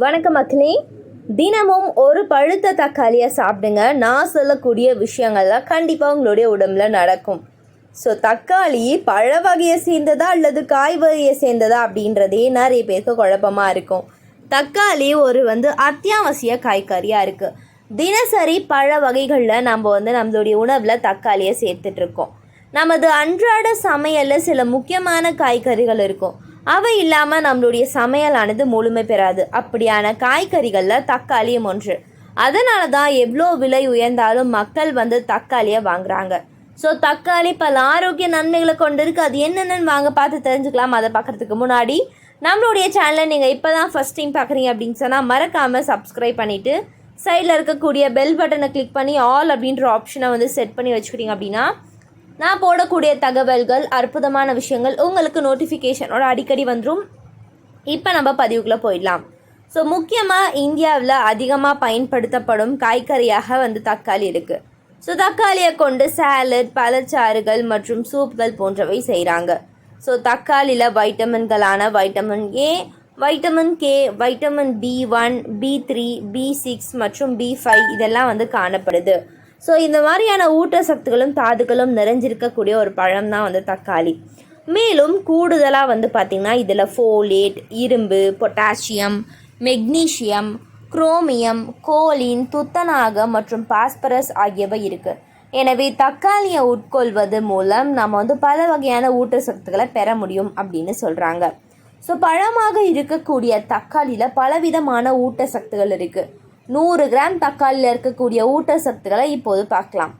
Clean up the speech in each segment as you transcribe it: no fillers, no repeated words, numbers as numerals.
வணக்கம் மக்களே. தினமும் ஒரு பழுத்த தக்காளியை சாப்பிடுங்க. நான் சொல்லக்கூடிய விஷயங்கள்லாம் கண்டிப்பாக உங்களுடைய உடம்புல நடக்கும். ஸோ தக்காளி பழ வகையை சேர்ந்ததா அல்லது காய் வகையை சேர்ந்ததா அப்படின்றதே நிறைய பேருக்கு குழப்பமாக இருக்கும். தக்காளி ஒரு அத்தியாவசிய காய்கறியாக இருக்குது. தினசரி பழ வகைகளில் நம்ம நம்மளுடைய உணவில் தக்காளியை சேர்த்துட்ருக்கோம். நமது அன்றாட சமையலில் சில முக்கியமான காய்கறிகள் இருக்கும். அவை இல்லாமல் நம்மளுடைய சமையலானது முழுமை பெறாது. அப்படியான காய்கறிகளில் தக்காளியும் ஒன்று. அதனால தான் எவ்வளோ விலை உயர்ந்தாலும் மக்கள் தக்காளியை வாங்குறாங்க. ஸோ தக்காளி பல ஆரோக்கிய நன்மைகளை கொண்டு இருக்குது. அது என்னென்னு வாங்க பார்த்து தெரிஞ்சுக்கலாம். அதை பார்க்குறதுக்கு முன்னாடி நம்மளுடைய சேனலை நீங்கள் இப்போ தான் ஃபஸ்ட் டைம் பார்க்குறீங்க அப்படின்னு சொன்னால் மறக்காமல் சப்ஸ்கிரைப் பண்ணிவிட்டு சைடில் இருக்கக்கூடிய பெல் பட்டனை கிளிக் பண்ணி ஆல் அப்படின்ற ஆப்ஷனை செட் பண்ணி வச்சுக்கிட்டீங்க அப்படின்னா நான் போடக்கூடிய தகவல்கள், அற்புதமான விஷயங்கள் உங்களுக்கு நோட்டிஃபிகேஷனோட அடிக்கடி வந்துடும். இப்போ நம்ம பதிவுக்குள்ளே போயிடலாம். ஸோ முக்கியமாக இந்தியாவில் அதிகமாக பயன்படுத்தப்படும் காய்கறியாக தக்காளி இருக்குது. ஸோ தக்காளியை கொண்டு சாலட், பழச்சாறுகள் மற்றும் சூப்கள் போன்றவை செய்கிறாங்க. ஸோ தக்காளியில் வைட்டமின்களான vitamin A, vitamin K, vitamin B1, B3, B6 மற்றும் B5 இதெல்லாம் காணப்படுது. ஸோ இந்த மாதிரியான ஊட்டச்சத்துக்களும் தாதுகளும் நிறைஞ்சிருக்கக்கூடிய ஒரு பழம் தான் தக்காளி. மேலும் கூடுதலாக பார்த்திங்கன்னா இதில் ஃபோலேட், இரும்பு, பொட்டாசியம், மெக்னீஷியம், குரோமியம், கோலின், துத்தநாகம் மற்றும் பாஸ்பரஸ் ஆகியவை இருக்குது. எனவே தக்காளியை உட்கொள்வது மூலம் நம்ம பல வகையான ஊட்டச்சத்துக்களை பெற முடியும் அப்படின்னு சொல்கிறாங்க. ஸோ பழமாக இருக்கக்கூடிய தக்காளியில் பலவிதமான ஊட்டச்சத்துக்கள் இருக்குது. 100 கிராம் தக்காளியில் இருக்கக்கூடிய ஊட்டச்சத்துக்களை இப்போது பார்க்கலாம்.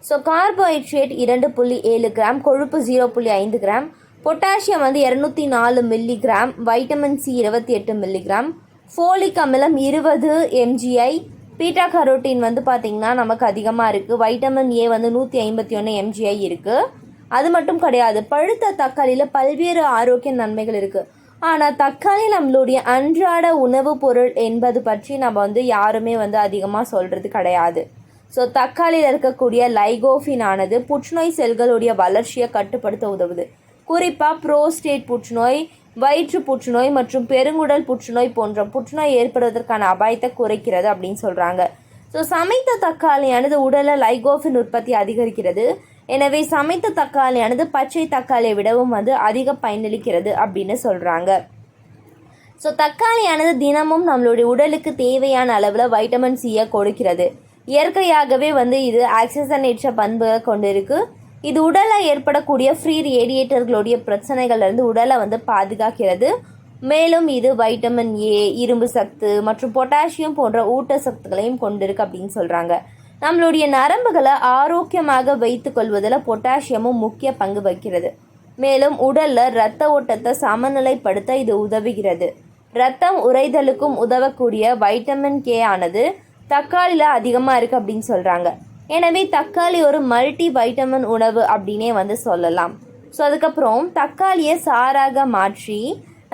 ஸோ கார்போஹைட்ரேட் 2.7 கிராம், கொழுப்பு 0.5 gram, potassium 204 milligram, vitamin C 28 milligram, folic அமிலம் 20 mgI, பீட்டா கரோட்டின் பார்த்திங்கன்னா நமக்கு அதிகமாக இருக்குது. வைட்டமின் ஏ 151 mgI இருக்குது. அது மட்டும் கிடையாது, பழுத்த தக்காளியில் பல்வேறு ஆரோக்கிய நன்மைகள் இருக்குது. ஆனால் தக்காளி நம்மளுடைய அன்றாட உணவு பொருள் என்பது பற்றி நம்ம யாருமே அதிகமாக சொல்கிறது கிடையாது. ஸோ தக்காளியில் இருக்கக்கூடிய லைகோஃபின் ஆனது புற்றுநோய் செல்களுடைய வளர்ச்சியை கட்டுப்படுத்த உதவுது. குறிப்பாக புரோஸ்டேட் புற்றுநோய், வயிற்று புற்றுநோய் மற்றும் பெருங்குடல் புற்றுநோய் போன்ற புற்றுநோய் ஏற்படுவதற்கான அபாயத்தை குறைக்கிறது அப்படின்னு சொல்கிறாங்க. ஸோ சமைத்த தக்காளியானது உடலில் லைகோஃபின் உற்பத்தி அதிகரிக்கிறது. எனவே சமைத்த தக்காளியானது பச்சை தக்காளியை விடவும் அதிக பயனளிக்கிறது அப்படின்னு சொல்கிறாங்க. ஸோ தக்காளியானது தினமும் நம்மளுடைய உடலுக்கு தேவையான அளவில் வைட்டமின் சியை கொடுக்கிறது. இயற்கையாகவே இது ஆக்சிஜனேற்ற பண்புகளை கொண்டு இருக்குது. இது உடலில் ஏற்படக்கூடிய ஃப்ரீ ரேடியேட்டர்களுடைய பிரச்சனைகள்லேருந்து உடலை பாதுகாக்கிறது. மேலும் இது வைட்டமின் ஏ, இரும்பு சத்து மற்றும் பொட்டாசியம் போன்ற ஊட்டச்சத்துக்களையும் கொண்டிருக்கு அப்படின்னு சொல்கிறாங்க. நம்மளுடைய நரம்புகளை ஆரோக்கியமாக வைத்து கொள்வதில் பொட்டாசியமும் முக்கிய பங்கு வகிக்கிறது. மேலும் உடலில் இரத்த ஓட்டத்தை சமநிலைப்படுத்த இது உதவுகிறது. இரத்தம் உறைதலுக்கும் உதவக்கூடிய வைட்டமின் கே ஆனது தக்காளியில் அதிகமாக இருக்குது அப்படின்னு சொல்கிறாங்க. எனவே தக்காளி ஒரு மல்டி வைட்டமின் உணவு அப்படின்னே சொல்லலாம். ஸோ அதுக்கப்புறம் தக்காளியை சாறாக மாற்றி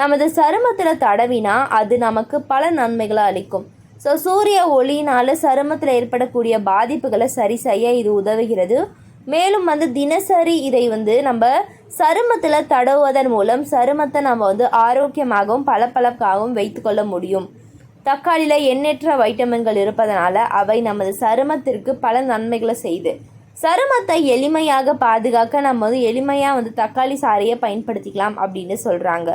நமது சருமத்தில் தடவினா அது நமக்கு பல நன்மைகளை அளிக்கும். ஸோ சூரிய ஒளியினால் சருமத்தில் ஏற்படக்கூடிய பாதிப்புகளை சரி செய்ய இது உதவுகிறது. மேலும் தினசரி இதை நம்ம சருமத்தில் தடவுவதன் மூலம் சருமத்தை நம்ம ஆரோக்கியமாகவும் பளபளப்பாகவும் வைத்துக்கொள்ள முடியும். தக்காளியில் எண்ணற்ற வைட்டமின்கள் இருப்பதனால அவை நமது சருமத்திற்கு பல நன்மைகளை செய்து சருமத்தை எளிமையாக பாதுகாக்க நம்ம எளிமையாக தக்காளி சாறையை பயன்படுத்திக்கலாம் அப்படின்னு சொல்கிறாங்க.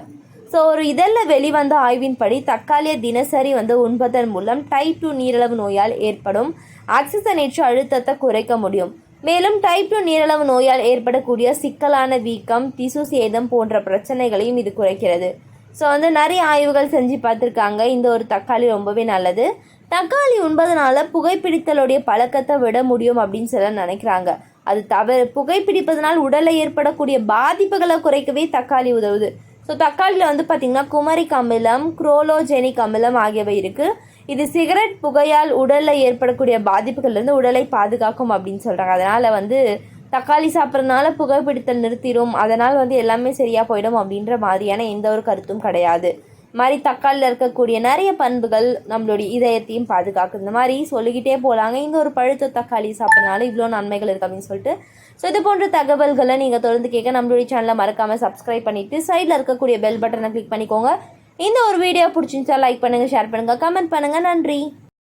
ஸோ ஒரு இதழில் வெளிவந்த ஆய்வின்படி தக்காளியை தினசரி உண்பதன் மூலம் டைப் 2 நீரிழிவு நோயால் ஏற்படும் ஆக்சிஜனேற்ற அழுத்தத்தை குறைக்க முடியும். மேலும் டைப் 2 நீரிழிவு நோயால் ஏற்படக்கூடிய சிக்கலான வீக்கம், திசு சேதம் போன்ற பிரச்சனைகளையும் இது குறைக்கிறது. ஸோ நிறைய ஆய்வுகள் செஞ்சு பார்த்துருக்காங்க. இந்த ஒரு தக்காளி ரொம்பவே நல்லது. தக்காளி உண்பதனால புகைப்பிடித்தலுடைய பழக்கத்தை விட முடியும் அப்படின்னு சொல்ல நினைக்கிறாங்க. அது தவிர புகைப்பிடிப்பதனால் உடலில் ஏற்படக்கூடிய பாதிப்புகளை குறைக்கவே தக்காளி உதவுது. ஸோ தக்காளியில் பார்த்திங்கன்னா குமரிக் அமிலம், குரோலோஜெனிக் அமிலம் ஆகியவை இருக்குது. இது சிகரெட் புகையால் உடலில் ஏற்படக்கூடிய பாதிப்புகள்லேருந்து உடலை பாதுகாக்கும் அப்படின்னு சொல்கிறாங்க. அதனால் தக்காளி சாப்பிட்றதுனால புகைப்பிடித்தல் நிறுத்திடும், அதனால் எல்லாமே சரியாக போயிடும் அப்படின்ற மாதிரியான எந்த ஒரு கருத்தும் கிடையாது. மாதிரி தக்காளியில் இருக்கக்கூடிய நிறைய பண்புகள் நம்மளுடைய இதயத்தையும் பாதுகாக்குது. இந்த மாதிரி சொல்லிக்கிட்டே போகலாங்க. இந்த ஒரு பழுத்த தக்காளி சாப்பிட்றதுனால இவ்வளோ நன்மைகள் இருக்குது அப்படின்னு சொல்லிட்டு. ஸோ இது போன்ற தகவல்களை நீங்கள் தொடர்ந்து கேட்க நம்மளுடைய சேனலை மறக்காமல் சப்ஸ்கிரைப் பண்ணிவிட்டு சைடில் இருக்கக்கூடிய பெல் பட்டனை கிளிக் பண்ணிக்கோங்க. இந்த ஒரு வீடியோ பிடிச்சிருந்தா லைக் பண்ணுங்கள், ஷேர் பண்ணுங்கள், கமெண்ட் பண்ணுங்கள். நன்றி.